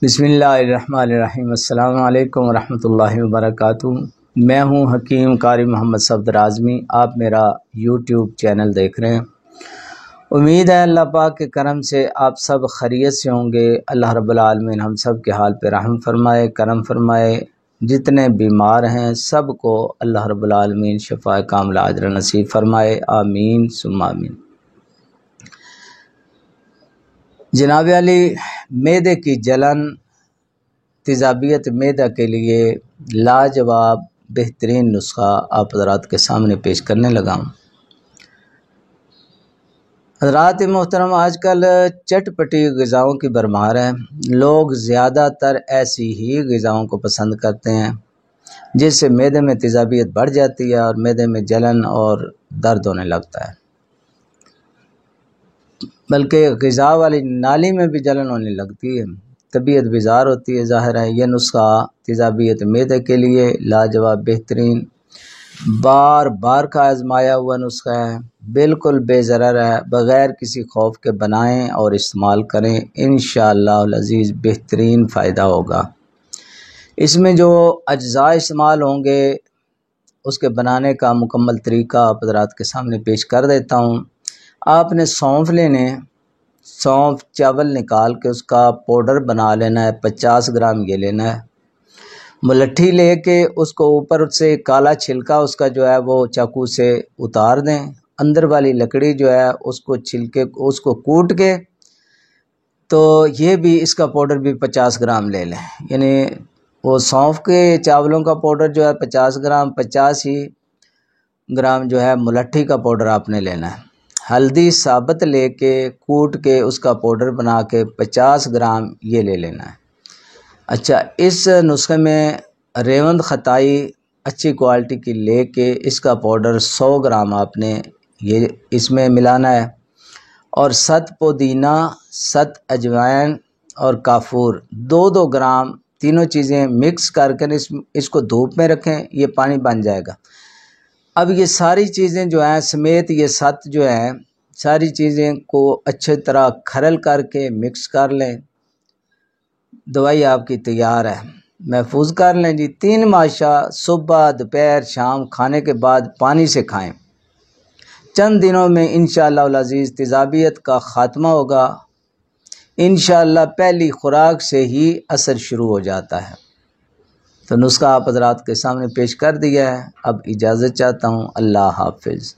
بسم اللہ الرحمن الرحیم۔ السلام علیکم ورحمۃ اللہ وبرکاتہ۔ میں ہوں حکیم قاری محمد صفدر اعظمی۔ آپ میرا یوٹیوب چینل دیکھ رہے ہیں۔ امید ہے اللہ پاک کے کرم سے آپ سب خیریت سے ہوں گے۔ اللہ رب العالمین ہم سب کے حال پہ رحم فرمائے، کرم فرمائے۔ جتنے بیمار ہیں سب کو اللہ رب العالمین شفاء کاملہ عاجلہ نصیب فرمائے، آمین ثم آمین۔ جناب علی، معدے کی جلن، تیزابیت معدہ کے لیے لاجواب بہترین نسخہ آپ حضرات کے سامنے پیش کرنے لگا ہوں۔ حضرات محترم، آج کل چٹ پٹی غذاؤں کی بھرمار ہے۔ لوگ زیادہ تر ایسی ہی غذاؤں کو پسند کرتے ہیں جس سے معدے میں تیزابیت بڑھ جاتی ہے اور معدے میں جلن اور درد ہونے لگتا ہے، بلکہ غذا والی نالی میں بھی جلن ہونے لگتی ہے، طبیعت بیزار ہوتی ہے۔ ظاہر ہے یہ نسخہ تیزابیت معدے کے لیے لاجواب بہترین، بار بار کا آزمایا ہوا نسخہ ہے، بالکل بے ضرر ہے، بغیر کسی خوف کے بنائیں اور استعمال کریں، انشاءاللہ العزیز بہترین فائدہ ہوگا۔ اس میں جو اجزاء استعمال ہوں گے اس کے بنانے کا مکمل طریقہ آپ حضرات کے سامنے پیش کر دیتا ہوں۔ آپ نے سونف لینے، سونف چاول نکال کے اس کا پاؤڈر بنا لینا ہے، 50 گرام یہ لینا ہے۔ ملٹھی لے کے اس کو اوپر سے کالا چھلکا اس کا جو ہے وہ چاقو سے اتار دیں، اندر والی لکڑی جو ہے اس کو چھلکے اس کو کوٹ کے، تو یہ بھی اس کا پاؤڈر بھی 50 گرام لے لیں۔ یعنی وہ سونف کے چاولوں کا پاؤڈر جو ہے 50 گرام، 50 ہی گرام جو ہے ملٹھی کا پاؤڈر آپ نے لینا ہے۔ ہلدی ثابت لے کے کوٹ کے اس کا پاؤڈر بنا کے 50 گرام یہ لے لینا ہے۔ اچھا، اس نسخے میں ریوند خطائی اچھی کوالٹی کی لے کے اس کا پاؤڈر 100 گرام آپ نے یہ اس میں ملانا ہے، اور 7 پودینہ، 7 اجوائن اور کافور 2-2 گرام، تینوں چیزیں مکس کر کے اس کو دھوپ میں رکھیں، یہ پانی بن جائے گا۔ اب یہ ساری چیزیں جو ہیں سمیت یہ 7 جو ہیں ساری چیزیں کو اچھی طرح کھرل کر کے مکس کر لیں۔ دوائی آپ کی تیار ہے، محفوظ کر لیں جی۔ 3 ماشا صبح، دوپہر، شام کھانے کے بعد پانی سے کھائیں۔ چند دنوں میں انشاءاللہ العزیز تیزابیت کا خاتمہ ہوگا۔ انشاءاللہ پہلی خوراک سے ہی اثر شروع ہو جاتا ہے۔ تو نسخہ آپ حضرات کے سامنے پیش کر دیا ہے، اب اجازت چاہتا ہوں، اللہ حافظ۔